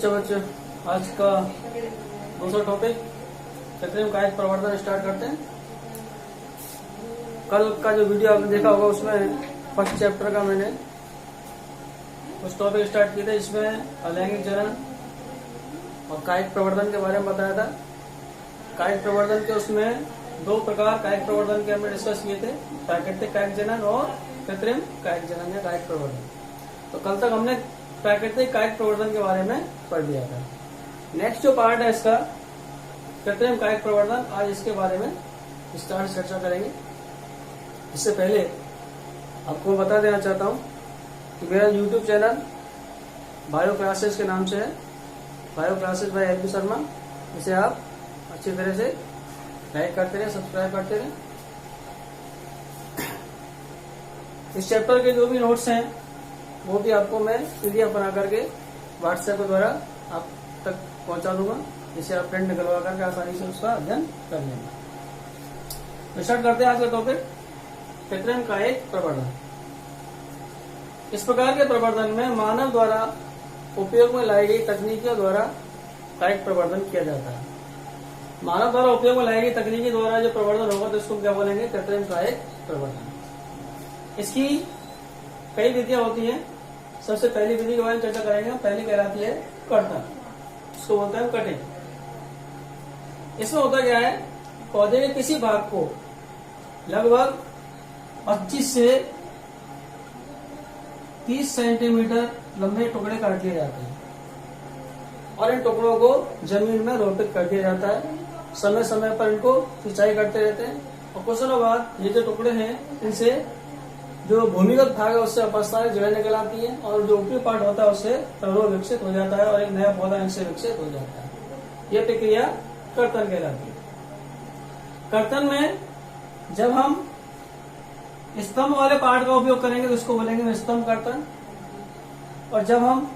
अच्छा बच्चों, आज का दूसरा टॉपिक कृत्रिम कायिक प्रवर्धन स्टार्ट करते हैं। कल का जो वीडियो आपने देखा होगा उसमें फर्स्ट चैप्टर का मैंने कुछ टॉपिक स्टार्ट किए थे, इसमें अलैंगिक जनन और कायिक प्रवर्धन के बारे में बताया था। कायिक प्रवर्धन के उसमें दो प्रकार कायिक प्रवर्धन के हमने डिस्कस किए थे, प्राकृतिक कायिक जनन और कृत्रिम कायिक जनन या कायिक प्रवर्धन। तो कल तक हमने प्राकृतिक कायिक प्रवर्धन के बारे में पढ़ लिया था। नेक्स्ट जो पार्ट है इसका कृत्रिम कायिक प्रवर्धन, आज इसके बारे में विस्तार से चर्चा करेंगे। इससे पहले आपको बता देना चाहता हूं कि मेरा YouTube चैनल बायो क्लासेस के नाम से है, bio classes by L P Sharma. इसे आप अच्छी तरह से लाइक करते रहे, सब्सक्राइब करते रहे। इस चैप्टर के जो भी नोट्स हैं वो भी आपको मैं PDF बना करके व्हाट्सएप के द्वारा आप तक पहुंचा दूंगा, जिसे आप प्रिंट निकलवा करके आसानी से उसका अध्ययन कर लेंगे। तो स्टार्ट करते हैं आज का टॉपिक, कृत्रिम कायिक प्रवर्धन। इस प्रकार के प्रवर्धन में मानव द्वारा उपयोग में लाई गई तकनीकों द्वारा कायिक प्रवर्धन किया जाता है। मानव द्वारा उपयोग में लाई गई तकनीकी द्वारा जो प्रवर्धन होगा तो इसको क्या बोलेंगे, कृत्रिम कायिक प्रवर्धन। इसकी कई विधियां होती हैं। सबसे पहली विधि के बारे में चर्चा करेंगे। पहली कहलाती है कर्तन, इसको बोलते हैं कटिंग। इसमें होता क्या है, पौधे के किसी भाग को लगभग 25 से 30 सेंटीमीटर लंबे टुकड़े काट लिए जाते हैं और इन टुकड़ों को जमीन में रोपित कर दिया जाता है। समय समय पर इनको सिंचाई करते रहते हैं और कुछ दिनों बाद ये जो टुकड़े हैं इनसे जो भूमिगत भाग है उससे अपस्ताएं जड़ निकल आती है और जो ऊपरी पार्ट होता है उससे प्ररोह विकसित हो जाता है और एक नया पौधा इनसे विकसित हो जाता है। यह प्रक्रिया कर्तन कहलाती है। कर्तन में जब हम स्तंभ वाले पार्ट का उपयोग करेंगे तो इसको बोलेंगे स्तंभ कर्तन, और जब हम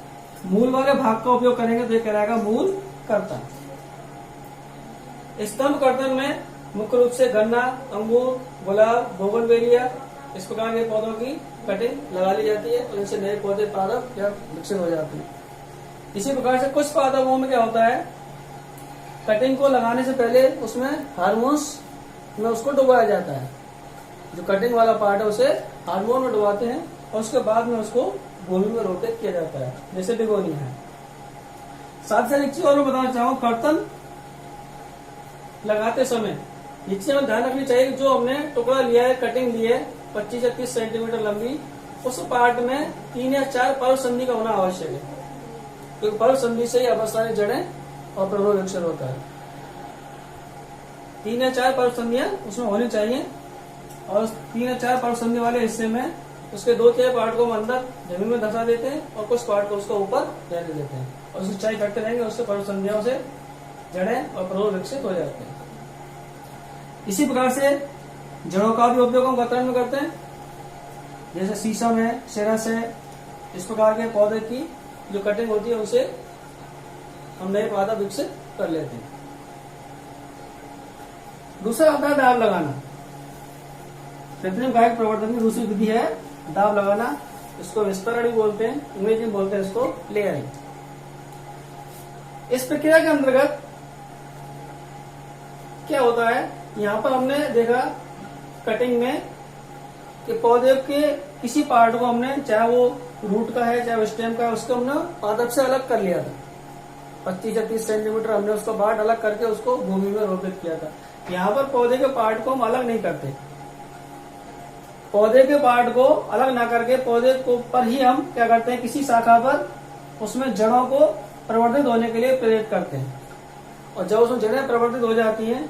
मूल वाले भाग का उपयोग करेंगे तो ये कहलाएगा मूल कर्तन। स्तंभ कर्तन में मुख्य रूप से गन्ना, अंगूर, गुलाब, बोगनवेलिया इस प्रकार के पौधों की कटिंग लगा ली जाती है और इनसे नए पौधे पादप या विकसित हो जाते हैं। इसी प्रकार से कुछ पादपों में क्या होता है, कटिंग को लगाने से पहले उसमें हार्मोन्स में उसको डुबाया जाता है। जो कटिंग वाला पार्ट है उसे हार्मोन में डुबाते हैं और उसके बाद में उसको भूमि में रोपित किया जाता है, जैसे बिगोनिया है। साथ ही एक चीज और मैं बताना चाहूँ, कर्तन लगाते समय एक चीज हमें ध्यान रखनी चाहिए, जो हमने टुकड़ा लिया है, कटिंग ली है 25 या 30 सेंटीमीटर लंबी, उस पार्ट में 3 या 4 पर्व संधि का होना आवश्यक है, क्योंकि पर्व संधि से ही अवस्थाएं जड़ें और प्ररोह विकसित होता है। 3 या 4 पर्व संधियां उसमें होनी चाहिए और 3 या 4 पर्व संधि वाले हिस्से में उसके 2-3 पार्ट को हम अंदर जमीन में धंसा देते हैं और कुछ पार्ट को उसको ऊपर रहने देते हैं और सिंचाई करते रहेंगे, उससे पर्व संधियों से जड़ें और प्ररोह विकसित हो जाते हैं। इसी प्रकार से जड़ों का भी उपयोग हम कर्तन में करते हैं, जैसे शीशम है, सिरस है, इस प्रकार के पौधे की जो कटिंग होती है उसे हम नए पौधा विकसित कर लेते हैं। दूसरा आता है दाब लगाना। कृत्रिम कायिक प्रवर्धन की दूसरी विधि है दाब लगाना। इसको विस्तारण बोलते हैं, अंग्रेजी में बोलते हैं इसको लेयरिंग। इस प्रक्रिया के अंतर्गत क्या होता है, यहाँ पर हमने देखा कटिंग में कि पौधे के किसी पार्ट को हमने, चाहे वो रूट का है चाहे स्टेम का है, उसको हमने पादप से अलग कर लिया था। 25 या 30 सेंटीमीटर हमने उसका पार्ट अलग करके उसको भूमि में रोपित किया था। यहाँ पर पौधे के पार्ट को हम अलग नहीं करते। पौधे के पार्ट को अलग ना करके पौधे को पर ही हम क्या करते हैं, किसी शाखा पर उसमें जड़ों को प्रवर्धित होने के लिए प्रेरित करते हैं और जब उसमें जड़ें प्रवर्धित हो जाती हैं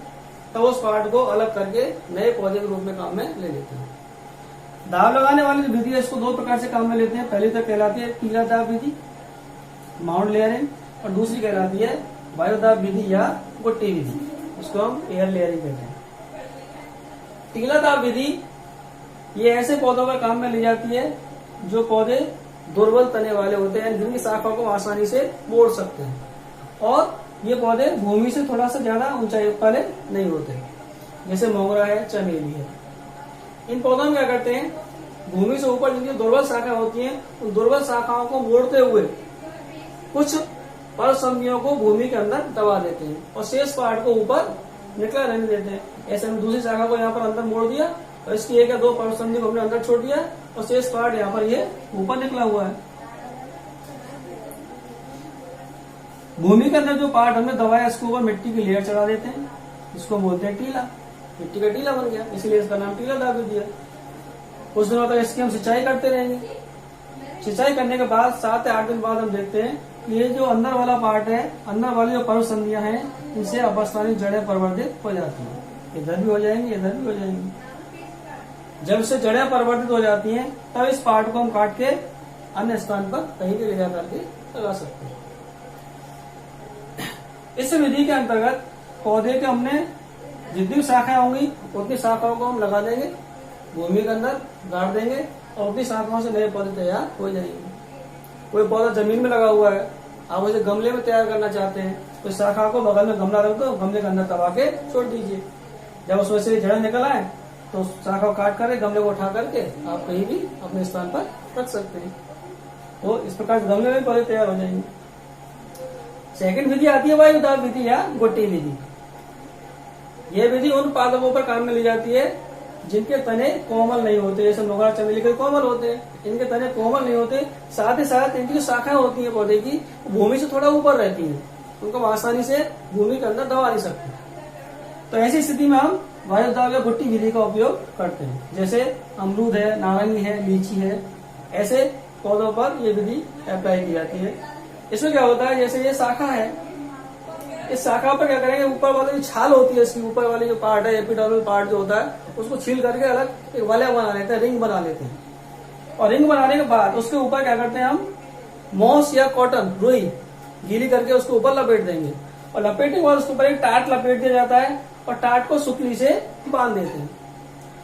तब उस पार्ट को अलग करके नए पौधे के रूप में काम में ले लेते हैं। दाब लगाने वाली जो विधि है इसको 2 प्रकार से काम में लेते हैं। पहली तो कहलाती है टीला दाब विधि, माउंट लेयरिंग, और दूसरी कहलाती है वायु दाब विधि या गुट्टी विधि, उसको हम एयर लेयरिंग कहते हैं। टीला दाब विधि ये ऐसे पौधों का काम में ली जाती है जो पौधे दुर्बल तने वाले होते हैं, जिनकी शाखा को आसानी से मोड़ सकते हैं, और ये पौधे भूमि से थोड़ा सा ज्यादा ऊंचाई वाले नहीं होते, जैसे मोगरा है, चमेली है। इन पौधों में क्या करते हैं, भूमि से ऊपर जिनकी दुर्बल शाखा होती है, उन दुर्बल शाखाओं को मोड़ते हुए कुछ परसंधियों को भूमि के अंदर दबा देते हैं और शेष पार्ट को ऊपर निकला रहने देते हैं। ऐसे हम दूसरी शाखा को यहाँ पर अंदर मोड़ दिया और इसकी एक या दो परसंधि को हमने अंदर छोड़ दिया और शेष पार्ट यहाँ पर ये ऊपर निकला हुआ है। भूमि के अंदर जो पार्ट हमने दबाया इसके ऊपर मिट्टी की लेयर चढ़ा देते हैं, इसको बोलते हैं टीला। मिट्टी का टीला बन गया, इसलिए इसका नाम टीला दाबी दिया। कुछ दिनों तक इसकी हम सिंचाई करते रहेंगे। सिंचाई करने के बाद 7 या 8 दिन बाद हम देखते हैं कि ये जो अंदर वाला पार्ट है, अंदर वाली जो पर्व संधियां हैं, इनसे अपस्थानिक जड़ें परिवर्तित हो जाती हैं। इधर भी हो जाएंगी, इधर भी हो जाएंगी। जब से जड़ें परिवर्तित हो जाती हैं तब इस पार्ट को हम काट के अन्य स्थान पर कहीं भी ले जा करके लगा सकते हैं। इस विधि के अंतर्गत पौधे के हमने जितनी शाखाएं होंगी उतनी शाखाओं को हम लगा देंगे, भूमि के अंदर गाड़ देंगे और उतनी शाखाओं से नए पौधे तैयार हो जाएंगे। कोई पौधा जमीन में लगा हुआ है, आप उसे गमले में तैयार करना चाहते हैं तो शाखा को बगल में गमला रख दो, गमले के अंदर दबा के छोड़ दीजिए। जब उसमें से जड़ें निकल आए तो शाखा को काट कर गमले को उठा करके आप कहीं भी अपने स्थान पर रख सकते हैं। तो इस प्रकार गमले में पौधे तैयार हो जाएंगे। सेकंड विधि आती है वायुदाब विधि या गोटी विधि। यह विधि उन पादपों पर काम में ली जाती है जिनके तने कोमल नहीं होते, जैसे मोगरा चमेली के कोमल होते हैं, इनके तने कोमल नहीं होते। साथ ही साथ इनकी जो शाखाएं होती है पौधे की भूमि से थोड़ा ऊपर रहती है, उनको आसानी से भूमि के अंदर दबा नहीं सकते। तो ऐसी स्थिति में हम वायुदाब या गुट्टी विधि का उपयोग करते हैं। जैसे अमरूद है, नारंगी है, लीची है, ऐसे पौधों पर यह विधि अप्लाई की जाती है। इसमें क्या होता है, जैसे ये शाखा है, इस शाखा पर क्या करेंगे, ऊपर वाली जो छाल होती है, इसकी ऊपर वाली जो पार्ट है, एपिडर्मल पार्ट जो होता है, उसको छील करके अलग एक वलय बना लेते हैं, रिंग बना लेते हैं। और रिंग बनाने के बाद उसके ऊपर क्या करते हैं, हम मॉस या कॉटन रुई गीली करके उसके ऊपर लपेट देंगे और लपेटने के बाद उसके ऊपर एक टाट लपेट दिया जाता है और टाट को सुतली से बांध देते हैं।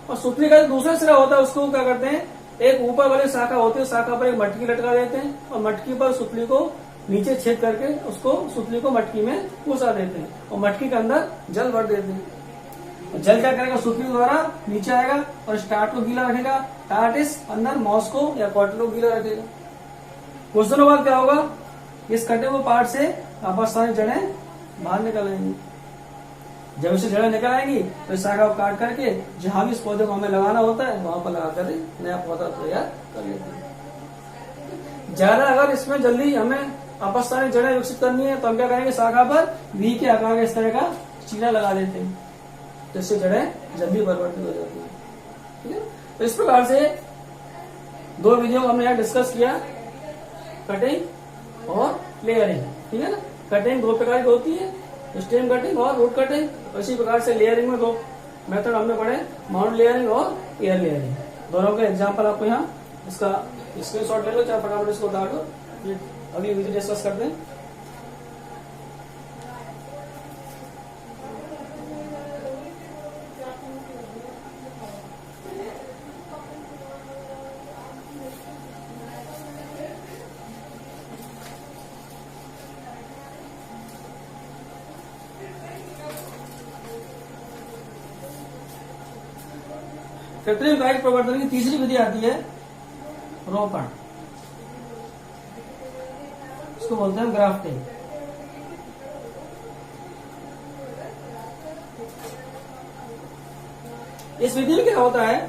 और सुतली का जो दूसरा सिरा होता है उसको क्या करते हैं, एक ऊपर वाली शाखा होती है, शाखा पर एक मटकी लटका देते हैं और मटकी पर सुतली को नीचे छेद करके उसको सुतली को मटकी में घुसा देते हैं और मटकी के अंदर जल भर देते हैं। जल क्या करेगा, सुतली द्वारा नीचे आएगा और इस टाट को गीला रखेगा, टाट इस अंदर मॉस को या कॉटन को गीला रखेगा। कुछ दिनों बाद क्या होगा, इस कटे हुए पार्ट से अपस्थानिक जड़ें बाहर निकल आएंगी। जब इसे जड़ें निकल आएंगी तो इस शाखा को काट करके जहां भी इस पौधे को हमें लगाना होता है वहां पर लगा कर नया पौधा तैयार कर लेते हैं। ज्यादा अगर इसमें जल्दी हमें अपस्थानिक जड़ें विकसित करनी है तो हम क्या करेंगे, शाखा पर वी के आकार का इस तरह का चीरा लगा देते हैं, जिससे जड़ें जल्दी परिवर्तित हो जाती है। ठीक है, तो इस प्रकार से 2 विधियों को हमने यहाँ डिस्कस किया, कटिंग और लेयरिंग। ठीक है ना, कटिंग 2 प्रकार की होती है, स्टेम कटिंग और रूट कटिंग। इसी प्रकार से लेयरिंग में 2 मेथड हमने पढ़े, माउंट लेयरिंग और एयर लेयरिंग। दोनों के एग्जाम्पल आपको यहाँ इसका स्क्रीनशॉट ले लो, चाहे फटाफट इसको उतार दो, ये अगली विधि डिस्कस करते हैं। कृत्रिम कायिक प्रवर्धन की तीसरी विधि आती है रोपण, इसको बोलते हैं ग्राफ्टिंग। इस विधि में क्या होता है,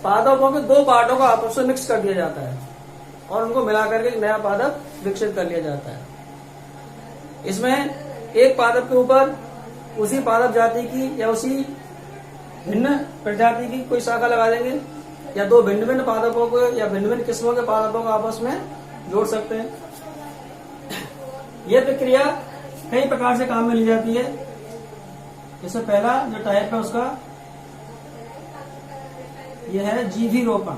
पादपों के 2 पार्टों को आपस में मिक्स कर दिया जाता है और उनको मिलाकर के एक नया पादप विकसित कर लिया जाता है। इसमें एक पादप के ऊपर उसी पादप जाति की या उसी भिन्न प्रजाति की कोई शाखा लगा देंगे या 2 भिन्न भिन्न पादपों को या भिन्न भिन्न किस्मों के पादपों को आपस में जोड़ सकते हैं। यह प्रक्रिया कई प्रकार से काम में ली जाती है। जैसे पहला जो टाइप है उसका यह है जीवी रोपण।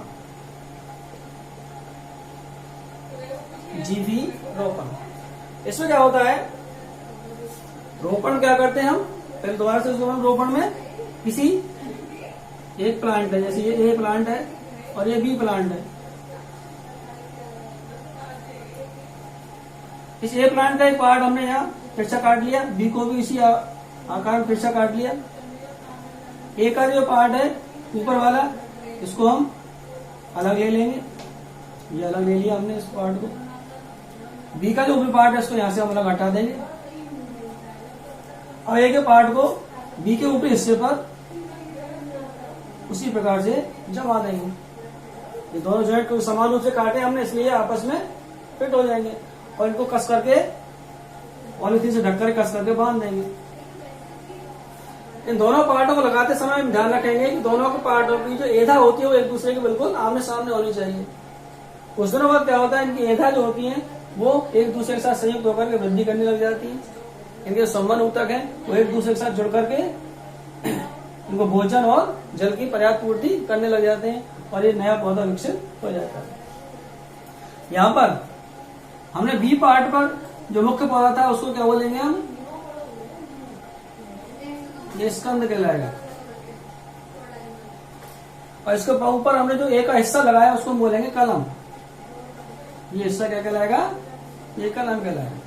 जीवी रोपण, इसमें क्या होता है, रोपण क्या करते हैं हम, पहले दोबारा से उसको हम रोपण में किसी एक प्लांट है, जैसे ये ए प्लांट है और ये बी प्लांट है, इस ए प्लांट का एक पार्ट हमने यहाँ तिरछा काट लिया, बी को भी इसी आकार में तिरछा काट लिया। ए का जो पार्ट है ऊपर वाला, इसको हम अलग ले लेंगे, ये अलग ले लिया हमने इस पार्ट को। बी का जो ऊपरी पार्ट है उसको यहां से हम लोग हटा देंगे और ए के पार्ट को बी के ऊपरी हिस्से पर उसी प्रकार से जमा देंगे। ये दोनों जॉइंट को समान रूप से काटे हमने, इसलिए आपस में फिट हो जाएंगे और इनको कस करके पॉलीथीन से ढक कर कस करके बांध देंगे। इन दोनों पार्टों को लगाते समय हम ध्यान रखेंगे कि दोनों के पार्टों की जो एधा होती है वो एक दूसरे के बिल्कुल आमने सामने होनी चाहिए। कुछ दिनों बाद क्या होता है, इनकी एधा जो होती है वो एक दूसरे के साथ संयुक्त होकर के वृद्धि करने लग जाती है। इनके संबंध ऊतक है वो एक दूसरे के साथ जुड़ करके इनको भोजन और जल की पर्याप्त पूर्ति करने लग जाते हैं और ये नया पौधा विकसित हो जाता है। यहाँ पर हमने बी पार्ट पर जो मुख्य पौधा था उसको क्या बोलेंगे हम, ये स्कंद कहलाएगा। और इसके ऊपर हमने जो ए का हिस्सा लगाया उसको हम बोलेंगे कलम। ये हिस्सा क्या कहलाएगा, ये कलम कहलाएगा।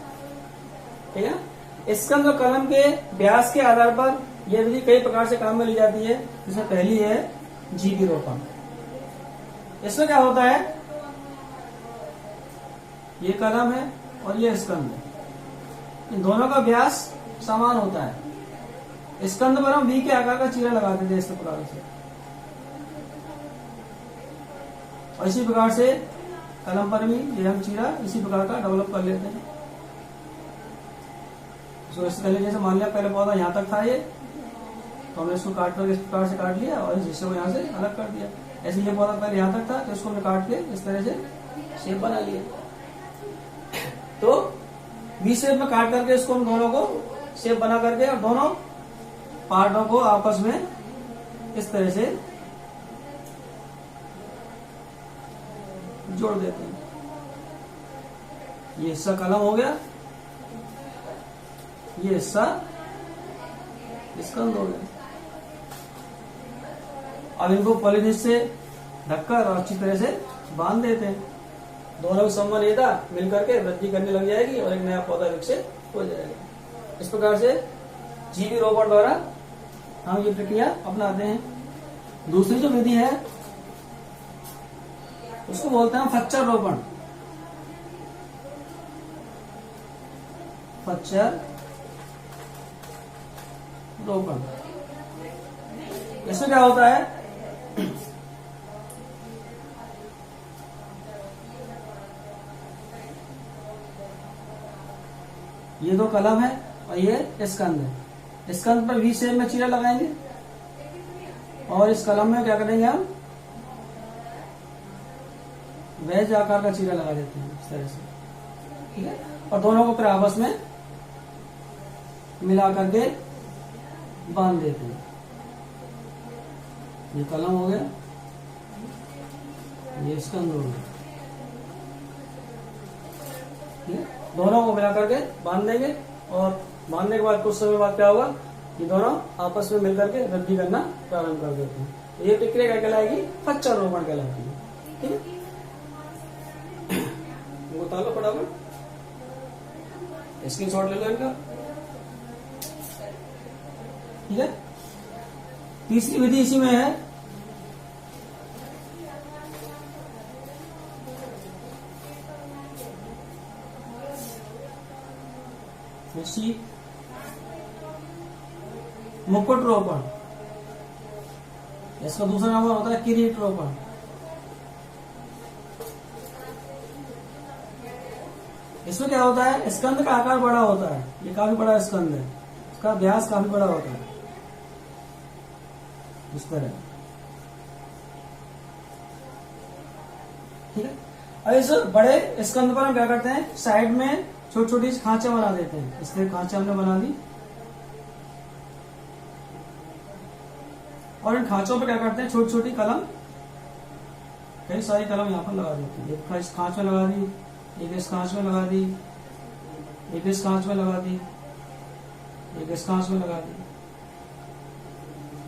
ठीक है। स्कंद और कलम के व्यास के आधार पर यह विधि कई प्रकार से काम में ली जाती है। जिसमें पहली है जीवी रोपण। इसमें क्या होता है, ये कलम है और ये स्कंद है, इन दोनों का व्यास समान होता है। स्कंद पर हम वी के आकार का चीरा लगाते थे इस प्रकार से, और इसी प्रकार से कलम पर भी ये हम चीरा इसी प्रकार का डेवलप कर लेते हैं। तो इससे पहले जैसे मान लिया पहले पौधा यहाँ तक था ये, तो हमने इसको काट कर इस प्रकार से काट लिया और इस हिस्से को यहाँ से अलग कर दिया। ऐसे ये पौधा पहले यहाँ तक था तो इसको हमने काट के इस तरह से शेप बना लिया। तो वी शेप में काट करके इसको हम दोनों को शेप बना करके और दोनों पार्टों को आपस में इस तरह से जोड़ देते हैं। ये हिस्सा कलम हो गया, ये हिस्सा स्कंद हो गया। अब इनको पॉलीथीन से ढककर और अच्छी तरह से बांध देते हैं। दोनों की संबंध एधा मिलकर के वृद्धि करने लग जाएगी और एक नया पौधा विकसित हो जाएगा। इस प्रकार से जीवी रोपण द्वारा हम ये प्रक्रिया अपनाते हैं। दूसरी जो विधि है उसको बोलते हैं फच्चर रोपण। फच्चर रोपण, इसमें क्या होता है, ये दो कलम है और ये स्कंद है। स्कंद पर वी शेप में चीरा लगाएंगे और इस कलम में क्या करेंगे हम, वैज आकार का चीरा लगा देते हैं इस तरह से। ठीक है। और दोनों को फिर आपस में मिला करके बांध देते हैं। ये कलम हो गया, ये स्कंद हो गया। ठीक है। दोनों को मिला करके बांध देंगे और बांधने के बाद कुछ समय बाद क्या होगा, ये दोनों आपस में मिलकर के वृद्धि करना प्रारंभ कर देते हैं। ये प्रक्रिया क्या कहलाएगी, फच्चर रोपण कहलाती है। ठीक है। बता लो फटाफट, स्क्रीनशॉट ले लो इनका। ठीक है। तीसरी विधि इसी में है, मुकुट रोपण। इसका दूसरा नाम होता है किरीट रोपण। इसमें क्या होता है, स्कंद का आकार बड़ा होता है, ये काफी बड़ा स्कंद है, इसका व्यास काफी बड़ा होता है इस तरह। ठीक है। अब इस बड़े स्कंद पर हम क्या करते हैं, साइड में छोटी छोटी खांचे बना देते हैं। इस तरह खांचे हमने बना दी और इन खांचों पर क्या करते हैं, छोटी छोटी कलम, कई सारी कलम यहाँ पर लगा देते हैं। एक इस खांच में लगा दी, एक इस कांच में लगा दी, एक इस कांच में लगा दी, एक इस कांच में लगा दी।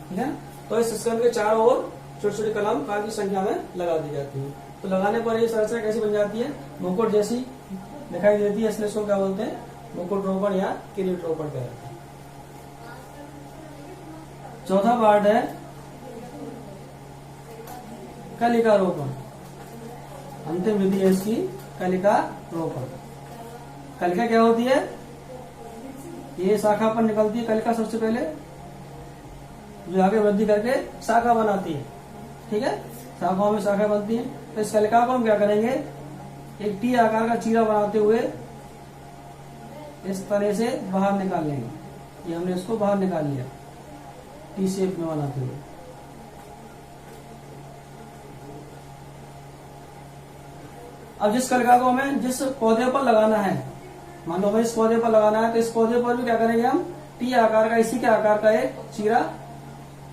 ठीक है। तो इस स्कंद के चारों ओर छोटी छोटी कलम काफी संख्या में लगा दी जाती है। तो लगाने पर ये संरचना कैसी बन जाती है, मुकुट जैसी दिखाई देती है। इसलिए इसको क्या बोलते हैं, मुकुट रोपण या किरीट रोपण कहते हैं। चौथा पार्ट है कलिका रोपण। अंतिम विधि है इसकी कलिका रोपण। कलिका क्या होती है, ये शाखा पर निकलती है कलिका सबसे पहले, जो आगे वृद्धि करके शाखा बनाती है। ठीक है, शाखाओं में शाखा बनती है। तो इस कलिका को हम क्या करेंगे, एक टी आकार का चीरा बनाते हुए इस तरह से बाहर निकाल लेंगे। ये हमने इसको बाहर निकाल लिया टी शेप में बनाते हुए। अब जिस कलिका को हमें जिस पौधे पर लगाना है, मान लो हमें इस पौधे पर लगाना है, तो इस पौधे पर भी क्या करेंगे, हम टी आकार का, इसी के आकार का एक चीरा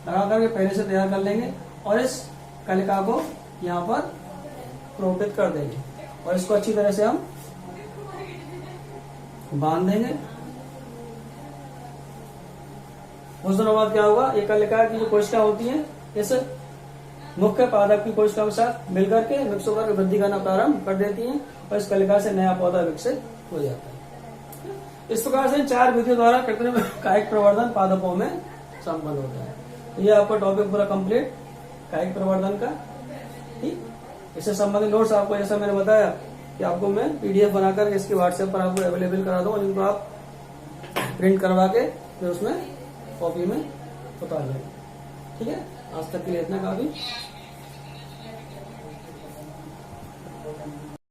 लगा करके पहले से तैयार कर लेंगे और इस कलिका को यहाँ पर प्रोपित कर देंगे और इसको अच्छी तरह से हम बांध देंगे। कुछ दिनों बाद क्या होगा, ये कलिका की जो कोशिका होती है इस मुख्य पादप की कोशिका के साथ मिलकर के मिक्स होकर वृद्धि करना प्रारंभ कर देती हैं और इस कलिका से नया पौधा विकसित हो जाता है। इस प्रकार से 4 विधियों द्वारा कृत्रिम कायिक प्रवर्धन पादपों में संपन्न होता है। तो ये आपका टॉपिक पूरा कंप्लीट कायिक प्रवर्धन का। ठीक, इससे संबंधित नोट्स आपको जैसा मैंने बताया कि आपको मैं पीडीएफ बनाकर इसके व्हाट्सएप पर आपको अवेलेबल करा दूंगा, जिनको आप प्रिंट करवा के फिर उसमें कॉपी में उतार लेंगे। ठीक है, आज तक के लिए इतना काफी।